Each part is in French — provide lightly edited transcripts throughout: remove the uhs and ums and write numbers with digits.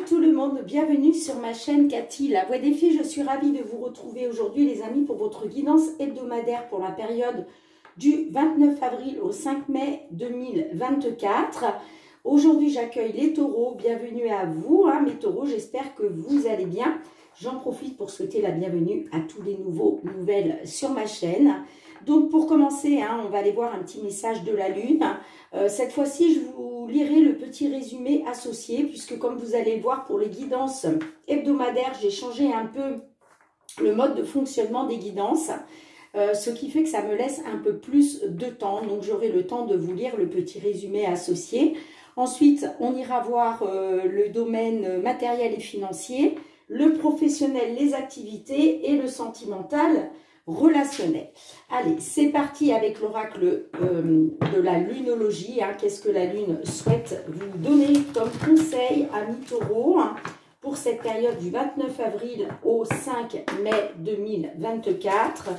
tout le monde, bienvenue sur ma chaîne Cathy, la voix des filles. Je suis ravie de vous retrouver aujourd'hui les amis pour votre guidance hebdomadaire pour la période du 29 avril au 5 mai 2024. Aujourd'hui j'accueille les taureaux, bienvenue à vous mes taureaux, j'espère que vous allez bien. J'en profite pour souhaiter la bienvenue à tous les nouvelles sur ma chaîne. Donc pour commencer, on va aller voir un petit message de la lune. Cette fois-ci, je vous lirai le petit résumé associé, puisque comme vous allez le voir pour les guidances hebdomadaires, j'ai changé un peu le mode de fonctionnement des guidances, ce qui fait que ça me laisse un peu plus de temps. Donc j'aurai le temps de vous lire le petit résumé associé. Ensuite, on ira voir le domaine matériel et financier, le professionnel, les activités et le sentimental relationnel. Allez, c'est parti avec l'oracle de la lunologie. Qu'est-ce que la lune souhaite vous donner comme conseil, amis taureaux, pour cette période du 29 avril au 5 mai 2024.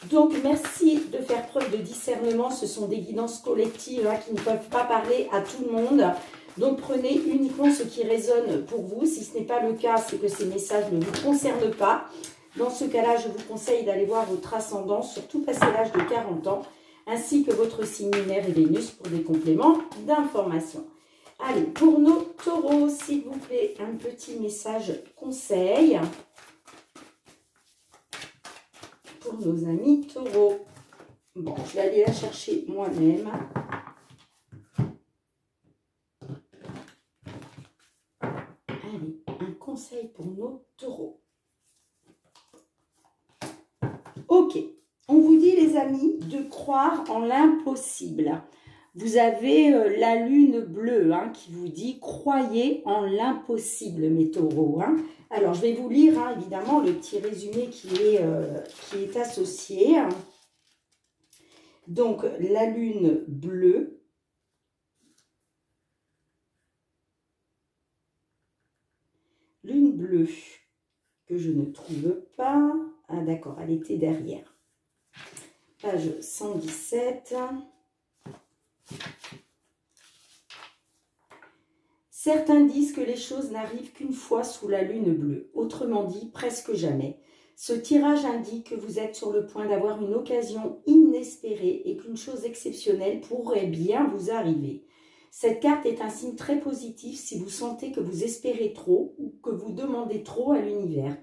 Donc, merci de faire preuve de discernement. Ce sont des guidances collectives qui ne peuvent pas parler à tout le monde. Donc, prenez uniquement ce qui résonne pour vous. Si ce n'est pas le cas, c'est que ces messages ne vous concernent pas. Dans ce cas-là, je vous conseille d'aller voir votre ascendant, surtout passé l'âge de 40 ans, ainsi que votre signe lunaire et Vénus pour des compléments d'information. Allez, pour nos taureaux, s'il vous plaît, un petit message conseil pour nos amis taureaux. Bon, je vais aller la chercher moi-même. Allez, un conseil pour nos taureaux. Ok, on vous dit les amis de croire en l'impossible. Vous avez la lune bleue qui vous dit croyez en l'impossible mes taureaux. Alors je vais vous lire évidemment le petit résumé qui est associé. Donc la lune bleue. Lune bleue que je ne trouve pas. Ah d'accord, elle était derrière. Page 117. Certains disent que les choses n'arrivent qu'une fois sous la lune bleue. Autrement dit, presque jamais. Ce tirage indique que vous êtes sur le point d'avoir une occasion inespérée et qu'une chose exceptionnelle pourrait bien vous arriver. Cette carte est un signe très positif si vous sentez que vous espérez trop ou que vous demandez trop à l'univers.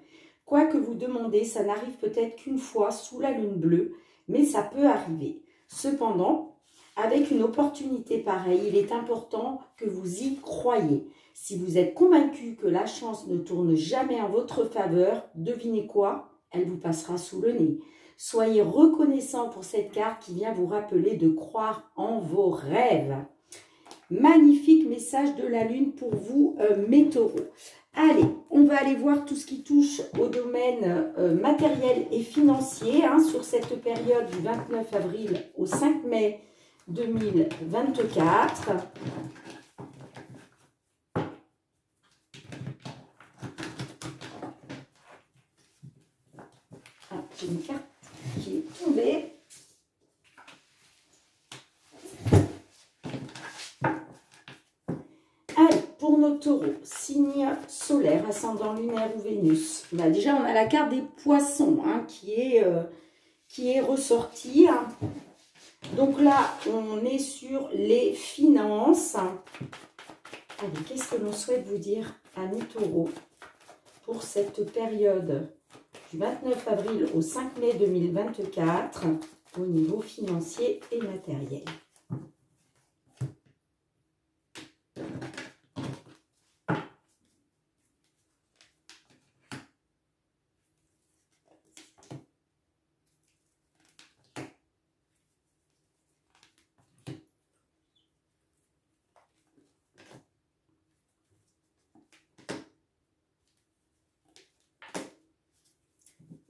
Quoi que vous demandez, ça n'arrive peut-être qu'une fois sous la lune bleue, mais ça peut arriver. Cependant, avec une opportunité pareille, il est important que vous y croyiez. Si vous êtes convaincu que la chance ne tourne jamais en votre faveur, devinez quoi? Elle vous passera sous le nez. Soyez reconnaissant pour cette carte qui vient vous rappeler de croire en vos rêves. Magnifique message de la lune pour vous, mes taureaux. Allez, on va aller voir tout ce qui touche au domaine matériel et financier sur cette période du 29 avril au 5 mai 2024. J'ai une carte qui est tombée. Allez, pour nos taureaux, signe solaire, ascendant lunaire ou Vénus. Là, déjà, on a la carte des poissons qui est ressortie. Donc là, on est sur les finances. Allez, qu'est-ce que l'on souhaite vous dire, amis taureaux, pour cette période du 29 avril au 5 mai 2024 au niveau financier et matériel?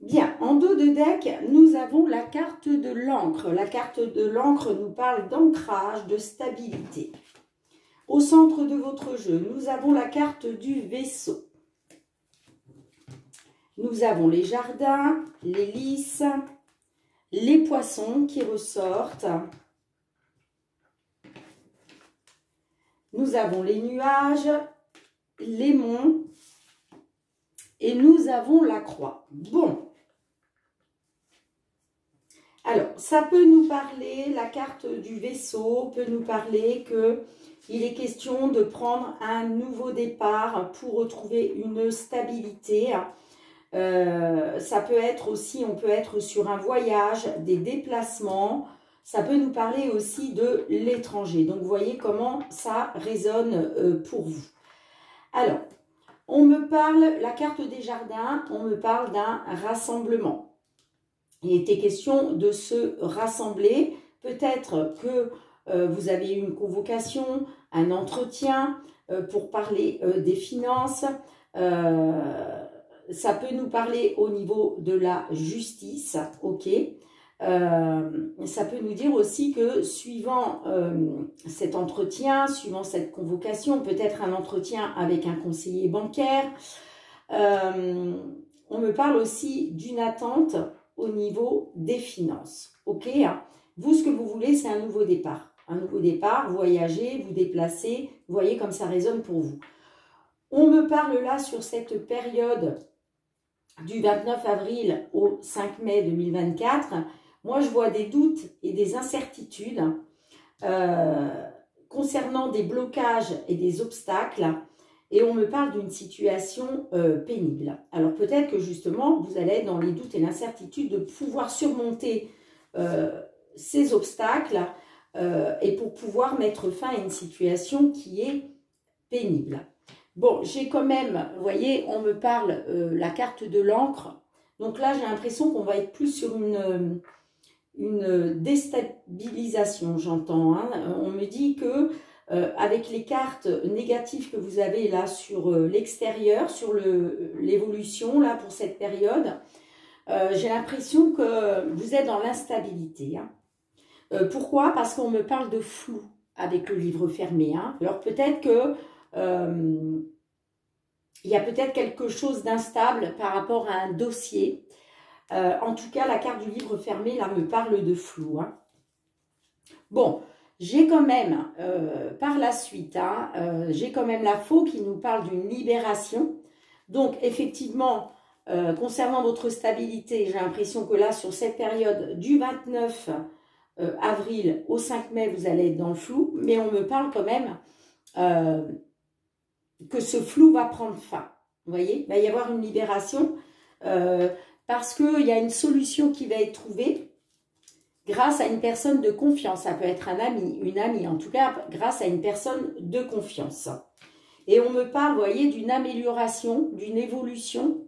Bien, en dos de deck, nous avons la carte de l'encre. La carte de l'encre nous parle d'ancrage, de stabilité. Au centre de votre jeu, nous avons la carte du vaisseau. Nous avons les jardins, les lys, les poissons qui ressortent. Nous avons les nuages, l'aimant et nous avons la croix. Bon. Alors, ça peut nous parler, la carte du vaisseau peut nous parler qu'il est question de prendre un nouveau départ pour retrouver une stabilité. Ça peut être aussi, on peut être sur un voyage, des déplacements. Ça peut nous parler aussi de l'étranger. Donc, vous voyez comment ça résonne pour vous. Alors, on me parle, la carte des jardins, on me parle d'un rassemblement. Il était question de se rassembler. Peut-être que vous avez eu une convocation, un entretien pour parler des finances. Ça peut nous parler au niveau de la justice, ok. Ça peut nous dire aussi que suivant cet entretien, suivant cette convocation, peut-être un entretien avec un conseiller bancaire, on me parle aussi d'une attente au niveau des finances, ok. Vous, ce que vous voulez, c'est un nouveau départ. Un nouveau départ, voyager, vous déplacer, vous voyez comme ça résonne pour vous. On me parle là sur cette période du 29 avril au 5 mai 2024. Moi, je vois des doutes et des incertitudes concernant des blocages et des obstacles. Et on me parle d'une situation pénible. Alors peut-être que justement, vous allez être dans les doutes et l'incertitude de pouvoir surmonter ces obstacles et pour pouvoir mettre fin à une situation qui est pénible. Bon, j'ai quand même, vous voyez, on me parle la carte de l'encre. Donc là, j'ai l'impression qu'on va être plus sur une déstabilisation, j'entends. Hein. On me dit que avec les cartes négatives que vous avez là sur l'extérieur, sur l'évolution là pour cette période, j'ai l'impression que vous êtes dans l'instabilité. Hein. Pourquoi? Parce qu'on me parle de flou avec le livre fermé. Hein. Alors peut-être que il y a peut-être quelque chose d'instable par rapport à un dossier. En tout cas, la carte du livre fermé là me parle de flou. Hein. Bon. J'ai quand même, par la suite, hein, j'ai quand même la faux qui nous parle d'une libération. Donc, effectivement, concernant votre stabilité, j'ai l'impression que là, sur cette période du 29 avril au 5 mai, vous allez être dans le flou. Mais on me parle quand même que ce flou va prendre fin. Vous voyez, il va y avoir une libération parce qu'il y a une solution qui va être trouvée. Grâce à une personne de confiance, ça peut être un ami, une amie, en tout cas grâce à une personne de confiance. Et on me parle, vous voyez, d'une amélioration, d'une évolution,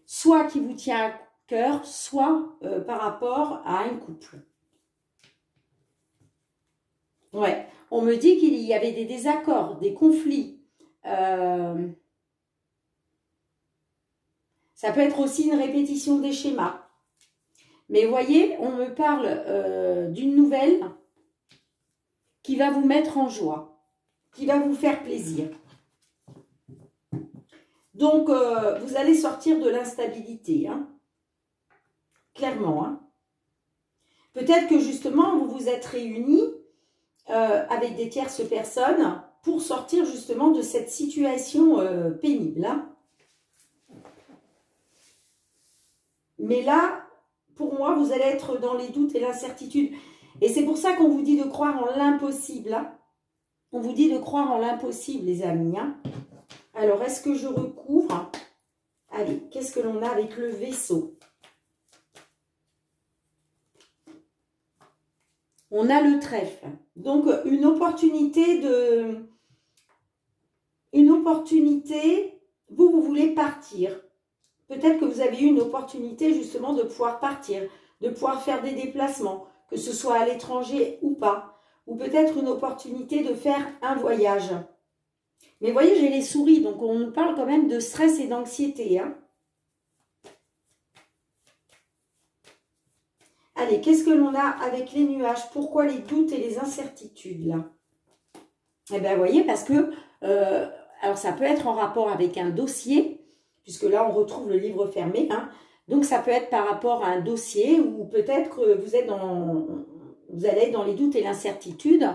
soit qui vous tient à cœur, soit par rapport à un couple. Ouais, on me dit qu'il y avait des désaccords, des conflits. Ça peut être aussi une répétition des schémas. Mais vous voyez, on me parle d'une nouvelle qui va vous mettre en joie, qui va vous faire plaisir. Donc, vous allez sortir de l'instabilité, hein, clairement. Hein. Peut-être que justement, vous vous êtes réunis avec des tierces personnes pour sortir justement de cette situation pénible. Hein. Mais là, pour moi, vous allez être dans les doutes et l'incertitude. Et c'est pour ça qu'on vous dit de croire en l'impossible. Hein. On vous dit de croire en l'impossible, les amis. Hein. Alors, est-ce que je recouvre? Allez, qu'est-ce que l'on a avec le vaisseau? On a le trèfle. Donc, une opportunité, vous voulez partir. Peut-être que vous avez eu une opportunité justement de pouvoir partir, de pouvoir faire des déplacements, que ce soit à l'étranger ou pas. Ou peut-être une opportunité de faire un voyage. Mais vous voyez, j'ai les souris, donc on nous parle quand même de stress et d'anxiété. Hein. Allez, qu'est-ce que l'on a avec les nuages? Pourquoi les doutes et les incertitudes là? Eh bien, vous voyez, parce que, alors ça peut être en rapport avec un dossier, puisque là, on retrouve le livre fermé. Hein. Donc, ça peut être par rapport à un dossier ou peut-être que vous allez être dans les doutes et l'incertitude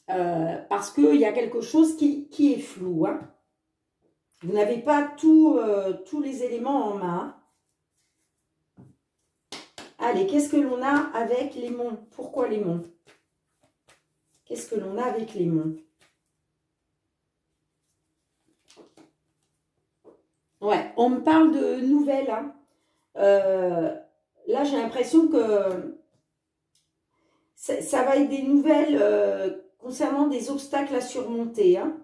parce qu'il y a quelque chose qui est flou. Hein. Vous n'avez pas tous les éléments en main. Allez, qu'est-ce que l'on a avec les monts? Pourquoi les monts? Qu'est-ce que l'on a avec les monts? Ouais, on me parle de nouvelles. Hein. Là, j'ai l'impression que ça va être des nouvelles concernant des obstacles à surmonter. Hein.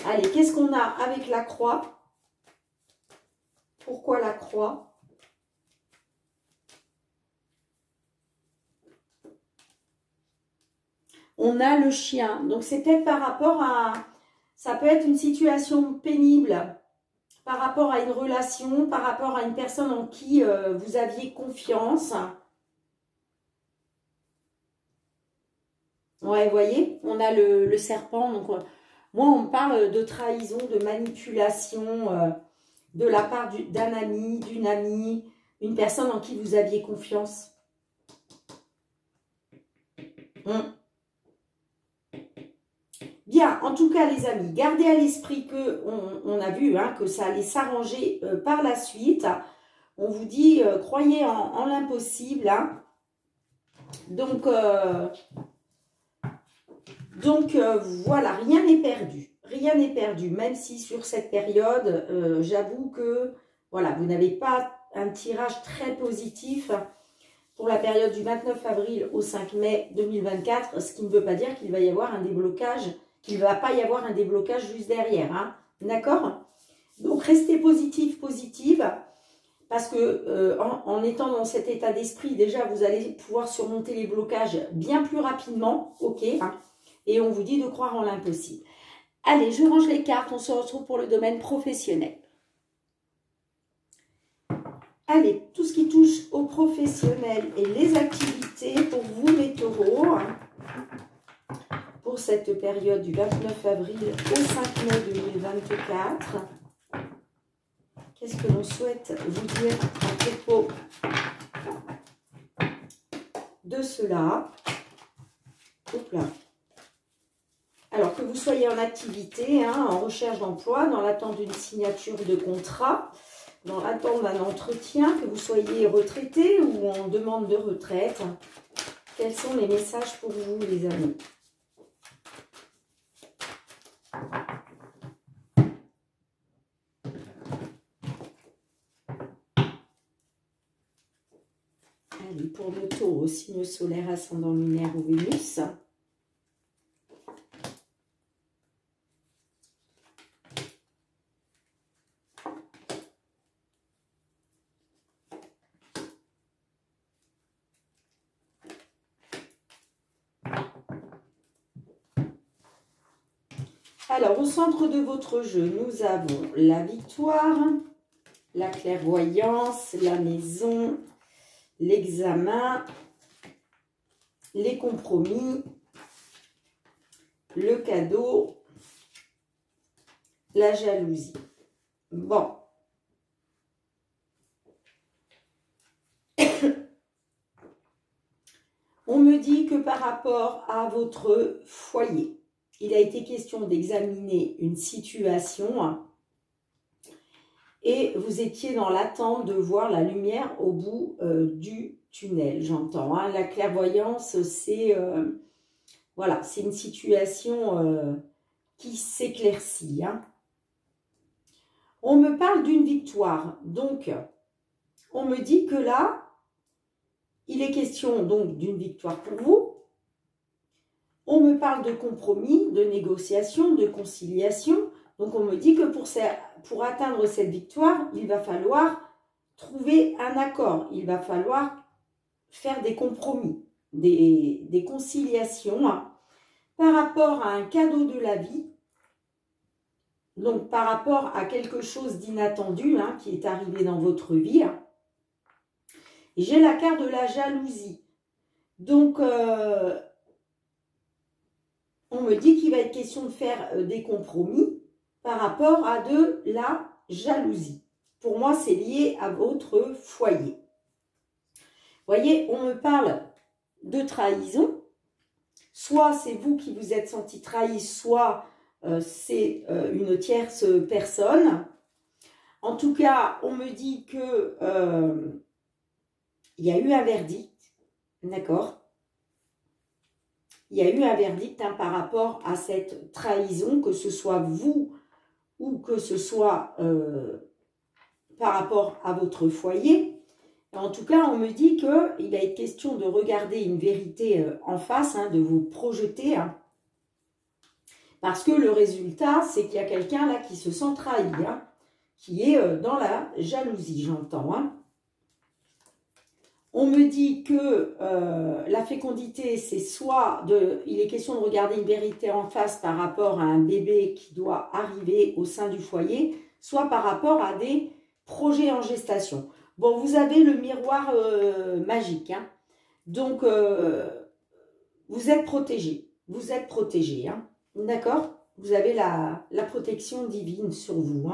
Allez, qu'est-ce qu'on a avec la croix? Pourquoi la croix? On a le chien. Donc, c'est peut-être par rapport à... Ça peut être une situation pénible par rapport à une relation, par rapport à une personne en qui vous aviez confiance. Ouais, vous voyez, on a le serpent. Donc, moi, on me parle de trahison, de manipulation de la part d'un ami, d'une amie, une personne en qui vous aviez confiance. Bien, en tout cas, les amis, gardez à l'esprit que on a vu hein, que ça allait s'arranger par la suite. On vous dit, croyez en l'impossible. Hein. Donc voilà, rien n'est perdu. Rien n'est perdu, même si sur cette période, j'avoue que voilà, vous n'avez pas un tirage très positif pour la période du 29 avril au 5 mai 2024, ce qui ne veut pas dire qu'il va y avoir un déblocage, qu'il ne va pas y avoir un déblocage juste derrière. Hein, d'accord? Donc, restez positif, positive, parce que en étant dans cet état d'esprit, déjà, vous allez pouvoir surmonter les blocages bien plus rapidement, ok hein, et on vous dit de croire en l'impossible. Allez, je range les cartes, on se retrouve pour le domaine professionnel. Allez, tout ce qui touche aux professionnels et les activités pour vous, les taureaux, pour cette période du 29 avril au 5 mai 2024. Qu'est-ce que l'on souhaite vous dire à propos de cela? Hop là. Alors, que vous soyez en activité, hein, en recherche d'emploi, dans l'attente d'une signature de contrat, dans l'attente d'un entretien, que vous soyez retraité ou en demande de retraite, quels sont les messages pour vous, les amis? Allez, pour le taureau, signe solaire, ascendant lunaire ou Vénus. Alors, au centre de votre jeu, nous avons la victoire, la clairvoyance, la maison, l'examen, les compromis, le cadeau, la jalousie. Bon. On me dit que par rapport à votre foyer, il a été question d'examiner une situation et vous étiez dans l'attente de voir la lumière au bout du tunnel, j'entends. Hein. La clairvoyance, c'est voilà, c'est une situation qui s'éclaircit. Hein. On me parle d'une victoire, donc on me dit que là, il est question donc d'une victoire pour vous. On me parle de compromis, de négociation, de conciliation. Donc, on me dit que pour atteindre cette victoire, il va falloir trouver un accord. Il va falloir faire des compromis, des conciliations par rapport à un cadeau de la vie. Donc, par rapport à quelque chose d'inattendu qui est arrivé dans votre vie. J'ai la carte de la jalousie. Donc, on me dit qu'il va être question de faire des compromis par rapport à de la jalousie. pour moi, c'est lié à votre foyer. Vous voyez, on me parle de trahison. Soit c'est vous qui vous êtes senti trahi, soit c'est une tierce personne. En tout cas, on me dit que il y a eu un verdict, d'accord? Il y a eu un verdict par rapport à cette trahison, que ce soit vous ou que ce soit par rapport à votre foyer. En tout cas, on me dit qu'il va être question de regarder une vérité en face, de vous projeter. Parce que le résultat, c'est qu'il y a quelqu'un là qui se sent trahi, qui est dans la jalousie, j'entends. On me dit que la fécondité, c'est soit il est question de regarder une vérité en face par rapport à un bébé qui doit arriver au sein du foyer, soit par rapport à des projets en gestation. Bon, vous avez le miroir magique, donc vous êtes protégé, d'accord? Vous avez la protection divine sur vous,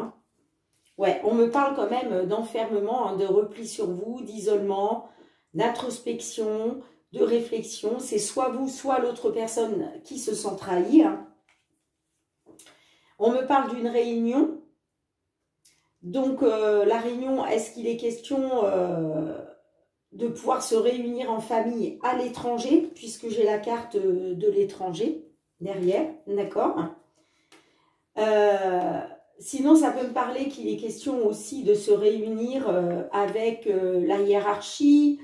Ouais, on me parle quand même d'enfermement, de repli sur vous, d'isolement, d'introspection, de réflexion. C'est soit vous, soit l'autre personne qui se sent trahie. On me parle d'une réunion. Donc, la réunion, est-ce qu'il est question de pouvoir se réunir en famille à l'étranger, puisque j'ai la carte de l'étranger derrière, d'accord? Sinon, ça peut me parler qu'il est question aussi de se réunir avec la hiérarchie.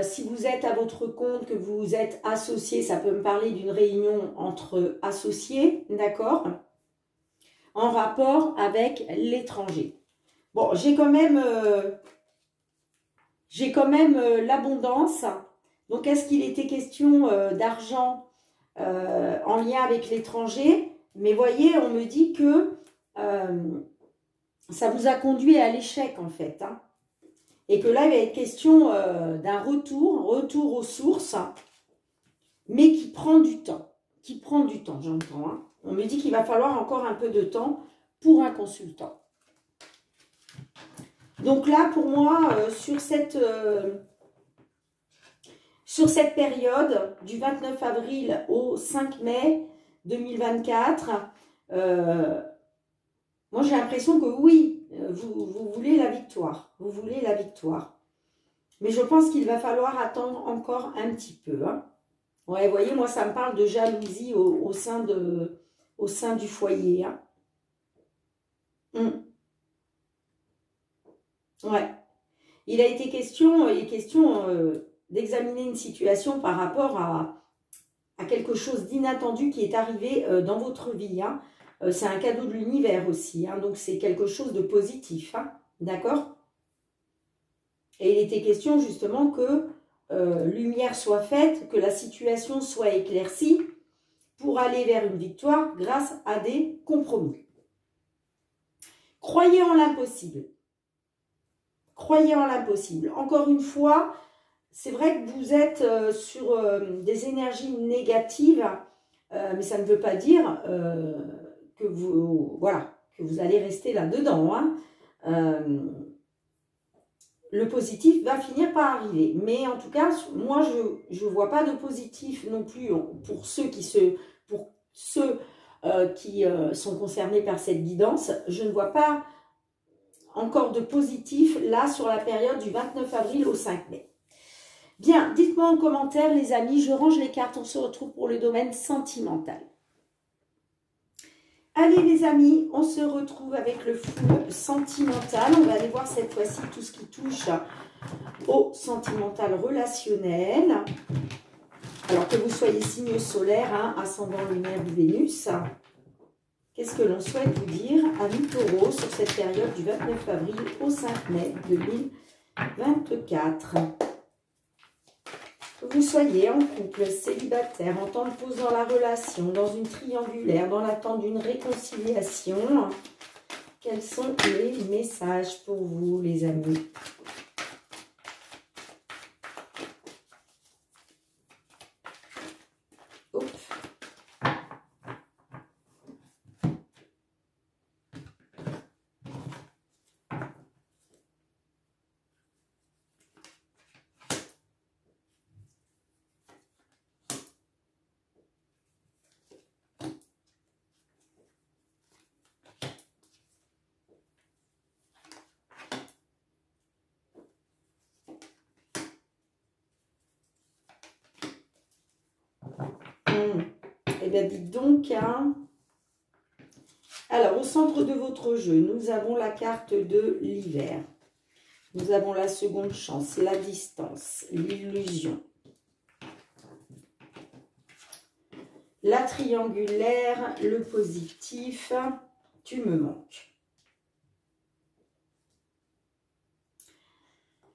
Si vous êtes à votre compte, que vous êtes associé, ça peut me parler d'une réunion entre associés, d'accord? En rapport avec l'étranger. Bon, j'ai quand même l'abondance. Donc, est-ce qu'il était question d'argent en lien avec l'étranger? Mais voyez, on me dit que ça vous a conduit à l'échec, en fait. Et que là, il va être question d'un retour aux sources, mais qui prend du temps. J'entends. On me dit qu'il va falloir encore un peu de temps pour un consultant. Donc là, pour moi, sur cette période du 29 avril au 5 mai 2024, moi j'ai l'impression que oui, vous voulez la victoire. Vous voulez la victoire. Mais je pense qu'il va falloir attendre encore un petit peu. Ouais, vous voyez, moi ça me parle de jalousie au sein du foyer. Ouais. Il est question d'examiner une situation par rapport à quelque chose d'inattendu qui est arrivé dans votre vie. C'est un cadeau de l'univers aussi, donc c'est quelque chose de positif, d'accord? Et il était question justement que lumière soit faite, que la situation soit éclaircie pour aller vers une victoire grâce à des compromis. Croyez en l'impossible. Croyez en l'impossible. Encore une fois, c'est vrai que vous êtes sur des énergies négatives, mais ça ne veut pas dire que vous allez rester là-dedans. Le positif va finir par arriver. Mais en tout cas, moi, je ne vois pas de positif non plus pour ceux qui sont concernés par cette guidance. Je ne vois pas encore de positif là sur la période du 29 avril au 5 mai. Bien, dites-moi en commentaire les amis, je range les cartes, on se retrouve pour le domaine sentimental. Allez les amis, on se retrouve avec le flou sentimental. On va aller voir cette fois-ci tout ce qui touche au sentimental relationnel. Alors que vous soyez signe solaire, ascendant lunaire ou Vénus. Qu'est-ce que l'on souhaite vous dire à mi-taureau sur cette période du 29 avril au 5 mai 2024? Que vous soyez en couple, célibataire, en temps de pause dans la relation, dans une triangulaire, dans l'attente d'une réconciliation, quels sont les messages pour vous, les amis? Eh bien, dites donc, hein. Alors, au centre de votre jeu, nous avons la carte de l'hiver. Nous avons la seconde chance, la distance, l'illusion. La triangulaire, le positif, tu me manques.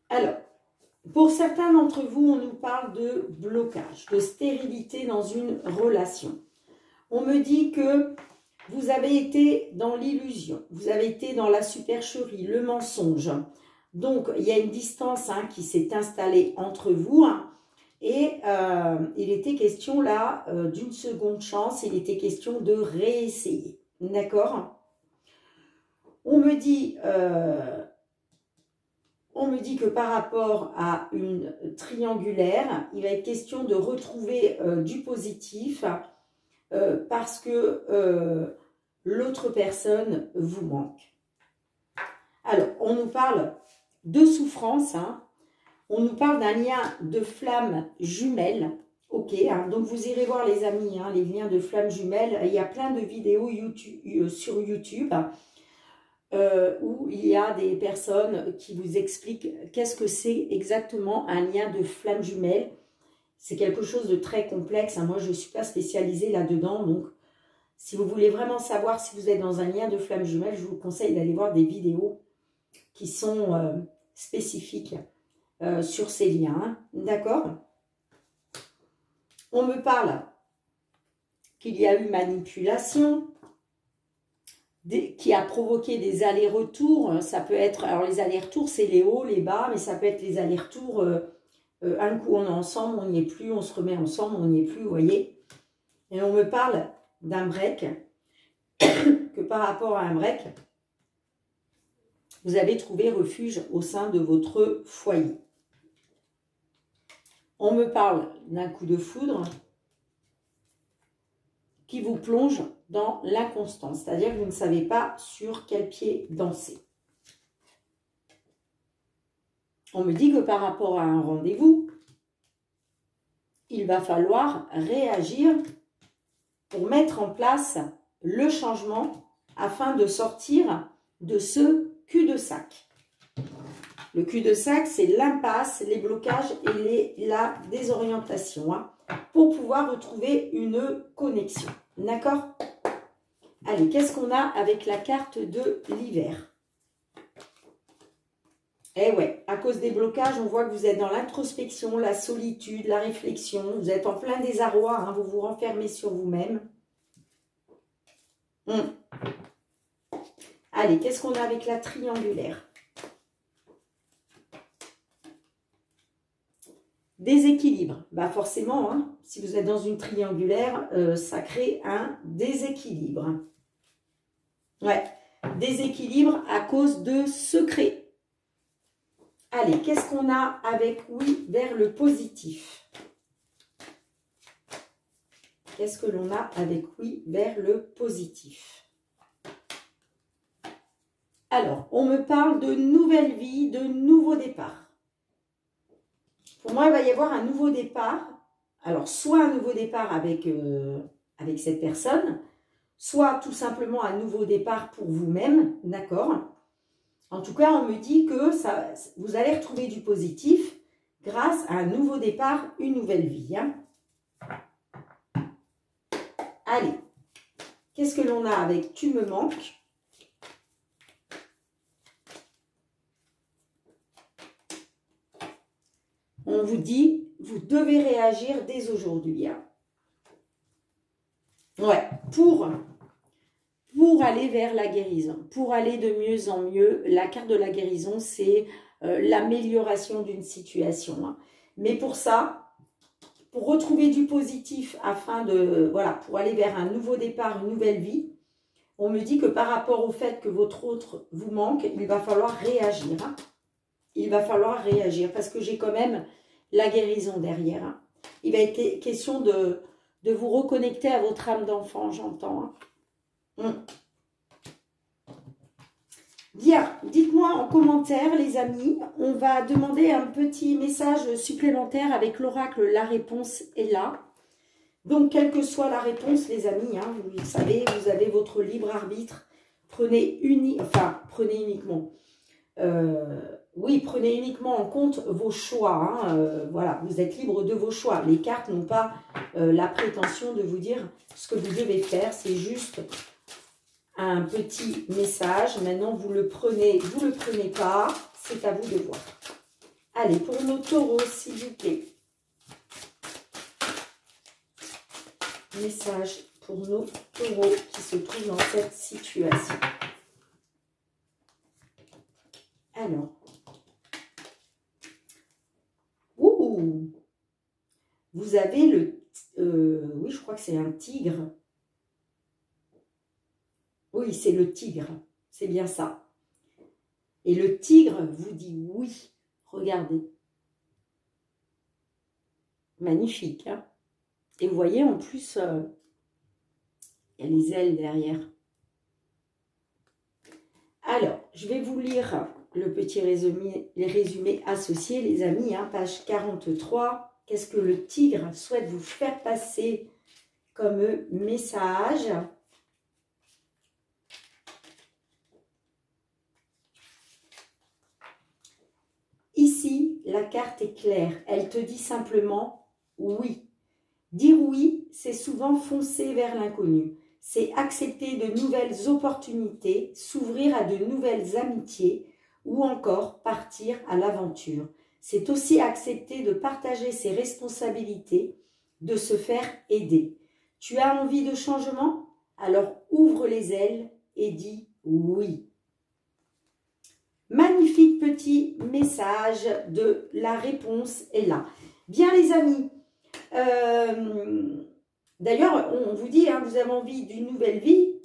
Alors, pour certains d'entre vous, on nous parle de blocage, de stérilité dans une relation. On me dit que vous avez été dans l'illusion, vous avez été dans la supercherie, le mensonge. Donc, il y a une distance qui s'est installée entre vous. Et il était question là d'une seconde chance, il était question de réessayer. D'accord? On me dit que par rapport à une triangulaire, il va être question de retrouver du positif parce que l'autre personne vous manque. Alors, on nous parle de souffrance, on nous parle d'un lien de flammes jumelles. Ok, donc vous irez voir les amis, les liens de flammes jumelles. Il y a plein de vidéos YouTube, sur YouTube où il y a des personnes qui vous expliquent qu'est-ce que c'est exactement un lien de flammes jumelles. C'est quelque chose de très complexe. Moi, je ne suis pas spécialisée là-dedans. Donc, si vous voulez vraiment savoir si vous êtes dans un lien de flammes jumelles, je vous conseille d'aller voir des vidéos qui sont spécifiques sur ces liens. D'accord? On me parle qu'il y a eu manipulation, qui a provoqué des allers-retours. Ça peut être, alors les allers-retours, c'est les hauts, les bas, mais ça peut être les allers-retours, un coup on est ensemble, on n'y est plus, on se remet ensemble, on n'y est plus, vous voyez. Et on me parle d'un break, que par rapport à un break, vous avez trouvé refuge au sein de votre foyer. On me parle d'un coup de foudre qui vous plonge dans l'inconstance, c'est-à-dire que vous ne savez pas sur quel pied danser. On me dit que par rapport à un rendez-vous, il va falloir réagir pour mettre en place le changement afin de sortir de ce cul-de-sac. Le cul-de-sac, c'est l'impasse, les blocages et la désorientation, pour pouvoir retrouver une connexion. D'accord? Allez, qu'est-ce qu'on a avec la carte de l'hiver? Eh ouais, à cause des blocages, on voit que vous êtes dans l'introspection, la solitude, la réflexion. Vous êtes en plein désarroi, vous vous renfermez sur vous-même. Allez, qu'est-ce qu'on a avec la triangulaire? Déséquilibre. Bah forcément, si vous êtes dans une triangulaire, ça crée un déséquilibre. Ouais, déséquilibre à cause de secrets. Allez, qu'est-ce qu'on a avec oui vers le positif? Qu'est-ce que l'on a avec oui vers le positif? Alors, on me parle de nouvelle vie, de nouveau départ. Pour moi, il va y avoir un nouveau départ. Alors, soit un nouveau départ avec cette personne, soit tout simplement un nouveau départ pour vous-même, d'accord? En tout cas, on me dit que vous allez retrouver du positif grâce à un nouveau départ, une nouvelle vie. Allez, qu'est-ce que l'on a avec « tu me manques » ? On vous dit, vous devez réagir dès aujourd'hui. Ouais, pour aller vers la guérison, pour aller de mieux en mieux. La carte de la guérison, c'est l'amélioration d'une situation. Mais pour ça, pour retrouver du positif afin de, voilà, pour aller vers un nouveau départ, une nouvelle vie, on me dit que par rapport au fait que votre autre vous manque, il va falloir réagir. Il va falloir réagir parce que j'ai quand même la guérison derrière. Il va être question de vous reconnecter à votre âme d'enfant, j'entends. Bien, dites-moi en commentaire les amis, on va demander un petit message supplémentaire avec l'oracle, la réponse est là. Donc, quelle que soit la réponse, les amis, hein, vous le savez, vous avez votre libre arbitre. Prenez uniquement. Oui, prenez uniquement en compte vos choix. Hein, voilà, vous êtes libre de vos choix. Les cartes n'ont pas la prétention de vous dire ce que vous devez faire. C'est juste un petit message. Maintenant, vous le prenez pas. C'est à vous de voir. Allez, pour nos taureaux, s'il vous plaît. Message pour nos taureaux qui se trouvent dans cette situation. Alors. Ouh, vous avez le... oui, je crois que c'est un tigre. Oui, c'est le tigre. C'est bien ça. Et le tigre vous dit oui. Regardez. Magnifique, hein? Et vous voyez, en plus, il y a les ailes derrière. Alors, je vais vous lire le petit résumé, les résumés associés, les amis, hein, page 43. Qu'est-ce que le tigre souhaite vous faire passer comme message? Ici, la carte est claire. Elle te dit simplement oui. Dire oui, c'est souvent foncer vers l'inconnu. C'est accepter de nouvelles opportunités, s'ouvrir à de nouvelles amitiés ou encore partir à l'aventure. C'est aussi accepter de partager ses responsabilités, de se faire aider. Tu as envie de changement? Alors ouvre les ailes et dis oui. Magnifique petit message de la réponse est là. Bien les amis, d'ailleurs on vous dit, hein, vous avez envie d'une nouvelle vie,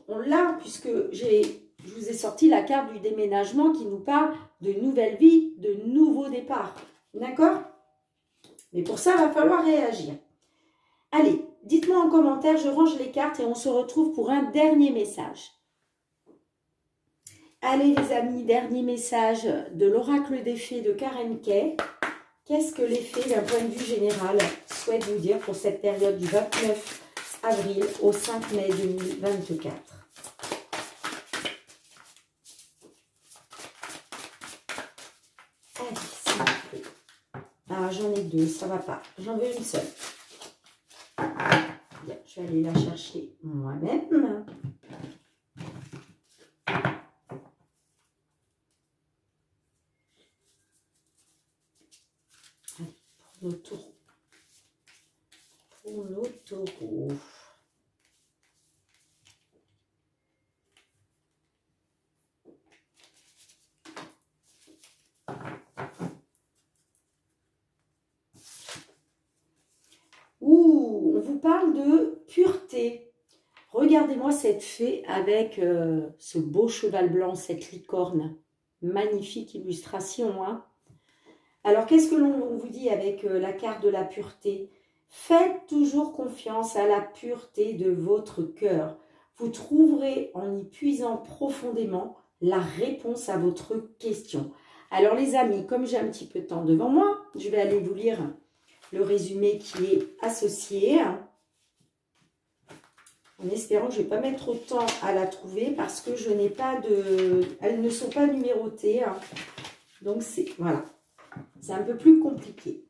on l'a puisque je vous ai sorti la carte du déménagement qui nous parle de nouvelle vie, de nouveau départ. D'accord? Mais pour ça, il va falloir réagir. Allez, dites-moi en commentaire, je range les cartes et on se retrouve pour un dernier message. Allez les amis, dernier message de l'oracle des fées de Karen Kay. Qu'est-ce que les fées, d'un point de vue général, souhaitent vous dire pour cette période du 29 avril au 5 mai 2024? Allez, s'il vous plaît. Ah, j'en ai deux, ça va pas. J'en veux une seule. Bien, je vais aller la chercher moi-même. Nos taureaux. Pour nos taureaux. Ouh, on vous parle de pureté. Regardez-moi cette fée avec ce beau cheval blanc, cette licorne. Magnifique illustration, hein. Alors, qu'est-ce que l'on vous dit avec la carte de la pureté? Faites toujours confiance à la pureté de votre cœur. Vous trouverez en y puisant profondément la réponse à votre question. Alors les amis, comme j'ai un petit peu de temps devant moi, je vais aller vous lire le résumé qui est associé. En espérant que je ne vais pas mettre trop de temps à la trouver parce que je n'ai pas de... Elles ne sont pas numérotées. Hein. Donc c'est... Voilà. C'est un peu plus compliqué.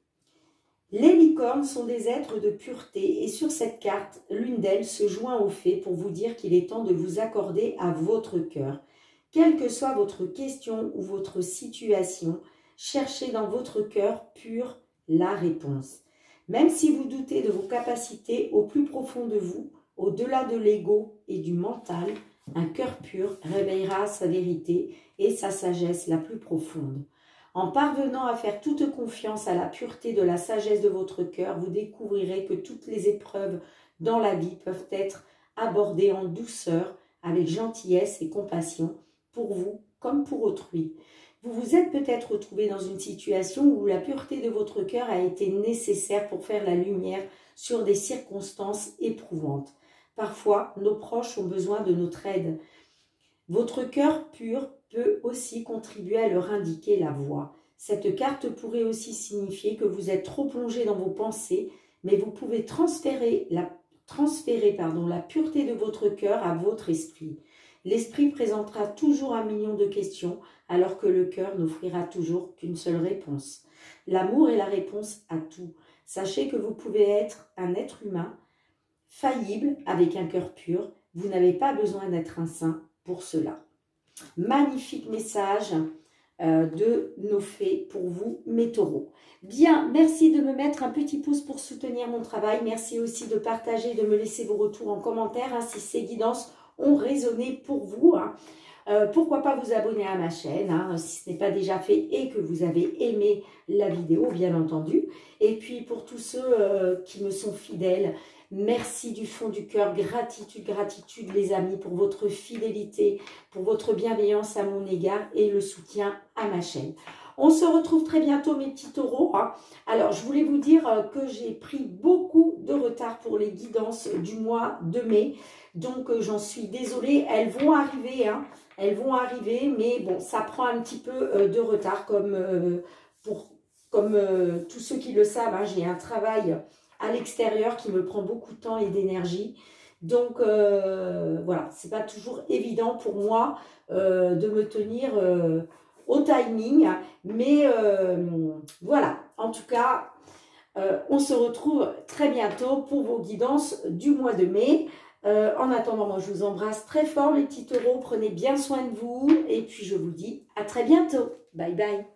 Les licornes sont des êtres de pureté et sur cette carte, l'une d'elles se joint au fait pour vous dire qu'il est temps de vous accorder à votre cœur. Quelle que soit votre question ou votre situation, cherchez dans votre cœur pur la réponse. Même si vous doutez de vos capacités au plus profond de vous, au-delà de l'ego et du mental, un cœur pur réveillera sa vérité et sa sagesse la plus profonde. En parvenant à faire toute confiance à la pureté de la sagesse de votre cœur, vous découvrirez que toutes les épreuves dans la vie peuvent être abordées en douceur, avec gentillesse et compassion, pour vous comme pour autrui. Vous vous êtes peut-être retrouvé dans une situation où la pureté de votre cœur a été nécessaire pour faire la lumière sur des circonstances éprouvantes. Parfois, nos proches ont besoin de notre aide. Votre cœur pur peut aussi contribuer à leur indiquer la voie. Cette carte pourrait aussi signifier que vous êtes trop plongé dans vos pensées, mais vous pouvez transférer la pureté de votre cœur à votre esprit. L'esprit présentera toujours 1 million de questions, alors que le cœur n'offrira toujours qu'une seule réponse. L'amour est la réponse à tout. Sachez que vous pouvez être un être humain faillible avec un cœur pur. Vous n'avez pas besoin d'être un saint pour cela. Magnifique message de nos fées pour vous, mes taureaux. Bien, merci de me mettre un petit pouce pour soutenir mon travail. Merci aussi de partager, de me laisser vos retours en commentaire, hein, si ces guidances ont résonné pour vous. Hein. Pourquoi pas vous abonner à ma chaîne, hein, si ce n'est pas déjà fait et que vous avez aimé la vidéo, bien entendu. Et puis pour tous ceux qui me sont fidèles, merci du fond du cœur, gratitude, gratitude les amis pour votre fidélité, pour votre bienveillance à mon égard et le soutien à ma chaîne. On se retrouve très bientôt mes petits taureaux. Hein. Alors je voulais vous dire que j'ai pris beaucoup de retard pour les guidances du mois de mai. Donc j'en suis désolée, elles vont arriver, hein. Elles vont arriver, mais bon, ça prend un petit peu de retard comme tous ceux qui le savent. Hein, j'ai un travail à l'extérieur qui me prend beaucoup de temps et d'énergie. Donc voilà, c'est pas toujours évident pour moi de me tenir au timing. Mais voilà, en tout cas, on se retrouve très bientôt pour vos guidances du mois de mai. En attendant, moi je vous embrasse très fort les petits taureaux, prenez bien soin de vous et puis je vous dis à très bientôt. Bye bye.